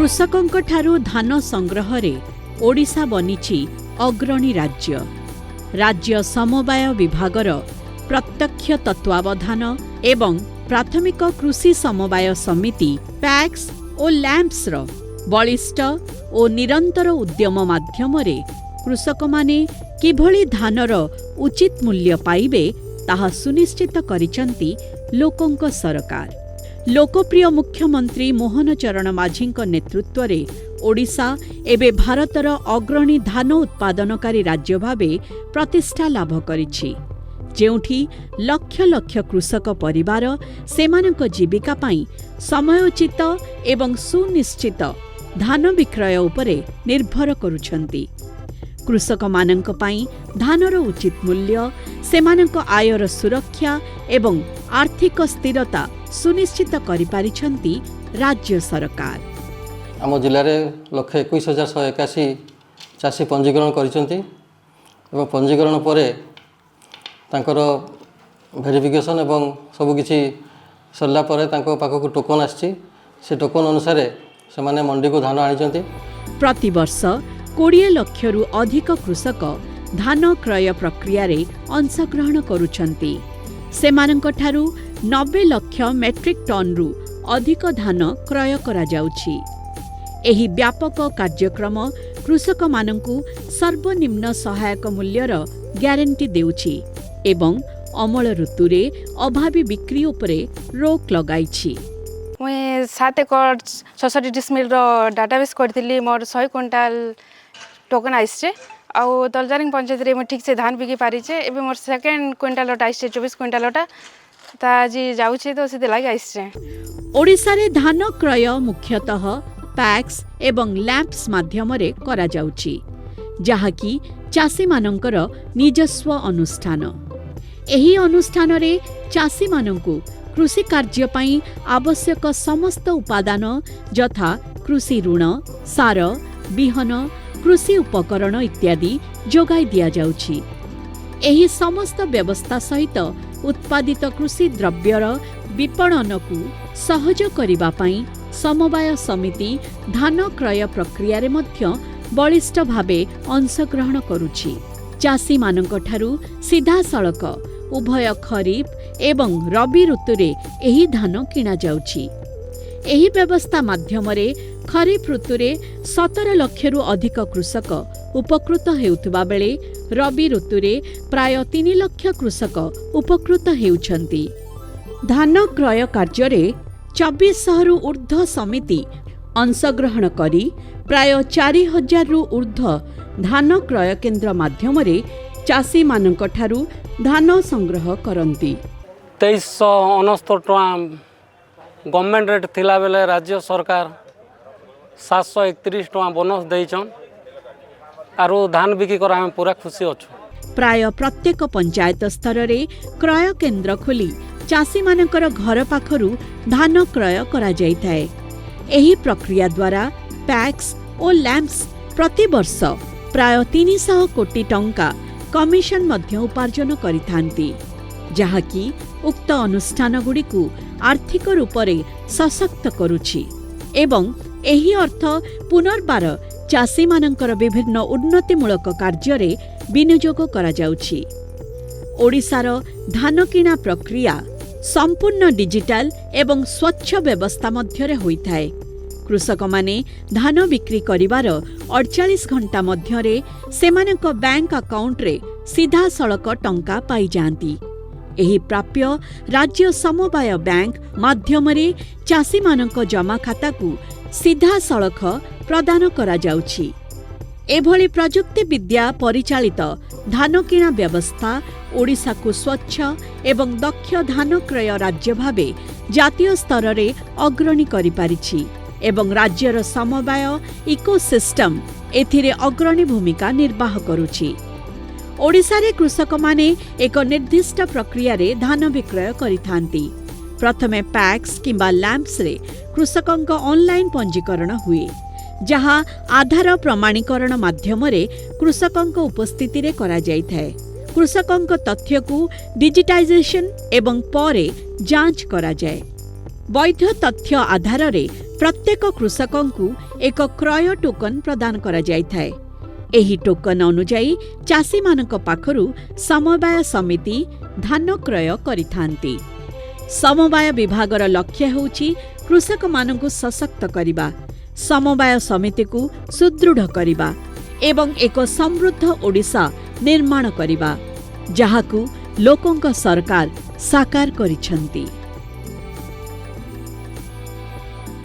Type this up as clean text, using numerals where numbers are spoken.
कृषकଙ୍କ ठारू धान संग्रह रे ओडिशा बनिछि अग्रणी राज्य। राज्य समवाय विभागर प्रत्यक्ष तत्वावधान एवं प्राथमिक कृषि समवाय समिति पैक्स और लैंप्स रो बलिष्ठ और निरंतर उद्यम माध्यम रे कृषक माने किभली धानर उचित मूल्य पाइबे ताहा सुनिश्चित करिसंती लोकंक सरकार। लोकप्रिय मुख्यमंत्री मोहन चरण माझींक नेतृत्व रे ओडिशा एबे भारतर अग्रणी धान उत्पादनकारी राज्य भावे प्रतिष्ठा लाभ करिछि, जेउठी लक्ष लक्ष कृषक परिवार सेमानक जीविका पाई समयोचित एवं सुनिश्चित धान विक्रय उपरे निर्भर करुछंती। कृषक मानक पाई धानर उचित मूल्य, सेमानक आयर सुरक्षा एवं आर्थिक स्थिरता सुनिश्चित करि पारिछंती राज्य सरकार। आम जिले में 1,21,181 चाषी पंजीकरण करिसेंती एवं पंजीकरण परे तांकर वेरिफिकेशन एवं सबकिछि सरला परे तांको पाखक टोकन आछि। से टोकन अनुसार से माने मंडी को धान आनिचंती। प्रति वर्ष 20 लाख रु अधिक कृषक धान क्रय प्रक्रिया रे अंशग्रहण करुछंती। सेमानक ठारू 90 लाख मेट्रिक टन रु अधिक धान क्रय करा जाउछि। एही व्यापक कार्यक्रम कृषक मानंकु सर्वनिम्न सहायक मूल्यर ग्यारंटी देउछि एवं अमल ऋतुरे अभावी बिक्री उपरे रोक लगाइछि। मुई 7 एकड़ 66 डिसमिल रो डाटाबेस करथिली। मोर 100 क्विंटाल टोकन आइसे आउ दलजारिंग पंचायत रे मैं ठीक से धान बिकी पारी छे। एबे मोर सेकंड क्विंटाल टा आइसे 24 क्विंटाल टा ताजी जाउछे तो से लागे आइसे। ओडिसा रे धान क्रय मुख्यतः पैक्स एवं लैंप्स माध्यम रे करा जाउछि, जहाकी चाषी मानकर निजस्व अनुष्ठान। एही अनुष्ठान रे चाषी मानंकु कृषि कार्य पई आवश्यक समस्त उपादान यथा कृषि ऋण, सार, बिहन, कृषि उपकरण इत्यादि जोगाई दिया जाउछि। एही समस्त व्यवस्था सहित उत्पादित कृषि द्रव्यर विपणन को सहज करिबा पई समवाय समिति धान क्रय प्रक्रिया रे मध्य बलिष्ठ भावे अंशग्रहण करुछि। चाषी मानक ठारू सीधा सड़क उभय खरीफ एवं रबी ऋतुरे एही धान किना जाउछि। एही व्यवस्था माध्यम रे खरीफ ऋतुरे 17 लाख रु अधिक कृषक उपकृत हेउथबा बेले रबी ऋतुरे प्राय 3 लाख कृषक उपकृत हेउछंती। धान क्रय कार्य रे 2400 रु ऊर्ध्व समिति अंशग्रहण करी प्राय 4000 रु ऊर्ध्व धान क्रय केन्द्र माध्यम रे चाषी मानक ठारू धान संग्रह करंती। 2369 टଙ୍କା गवर्नमेंट रेट थिला बेले राज्य सरकार 731 टଙ୍କା बोनस देइछन आरो धान बिकी कर हम पूरा खुशी अछु। प्राय प्रत्येक पंचायत स्तर रे क्रय केन्द्र खोली चाषी मानकर घर पाखरु धान क्रय करा जाइथाय। एही प्रक्रिया द्वारा पैक्स और लैंप्स प्रति वर्ष प्राय 300 कोटी टंका कमिशन मध्य उपार्जन करिथांती, जहाकी उक्त अनुष्ठान गुड़िकु आर्थिक रूप से सशक्त करुछि एवं एही अर्थ पुनर्बार चाषी मानकर विभिन्न उन्नतिमूलक कार्य रे विनियोग करा जाउछि। ओडिशार धान किणा प्रक्रिया संपूर्ण डिजिटल एवं स्वच्छ व्यवस्था मध्य रे होइथाय। कृषक माने धान बिक्री करिवार 48 घंटा मध्य रे सेमानक बैंक अकाउंट रे सीधा सड़क टंका पाई जांती। एही प्राप्य राज्य समवाय बैंक माध्यम रे चाषी मानक जमा खाता को सीधा सड़क प्रदान करा जाउछि। एभली प्रजुक्ति विद्या परिचालित धान किणा व्यवस्था ओडिशा को स्वच्छ एवं दक्ष धान क्रय राज्य भावे जातीय स्तर रे अग्रणी करि पारिछि एवं राज्यर समवाय इकोसिस्टम एथिरे अग्रणी भूमिका निर्वाह करुछि। ओडिशा रे कृषक माने एक निर्दिष्ट प्रक्रिया रे धान विक्रय करिथांती। प्रथमे पैक्स किंबा लैंप्स रे कृषकंक ऑनलाइन पंजीकरण हुए, जहाँ आधार प्रमाणीकरण माध्यम रे कृषकंक उपस्थिति रे करा जाइथाय। कृषकंक तथ्य को डिजिटाइजेशन एवं परे जांच करा जाए। वैध तथ्य आधार रे प्रत्येक कृषकंकु एक क्रय टोकन प्रदान करा जायथाय। एही टोकन अनुसायी चाषी मानक पाखरु समवाय समिति धान क्रय करिथांती। समवाय विभागर लक्ष्य होउछि कृषक मानकु सशक्त करिबा, समवाय समिति को सुदृढ़ करिबा एवं एक समृद्ध ओडिशा निर्माण करिबा, जहाकु लोकंक सरकार साकार करिछंती।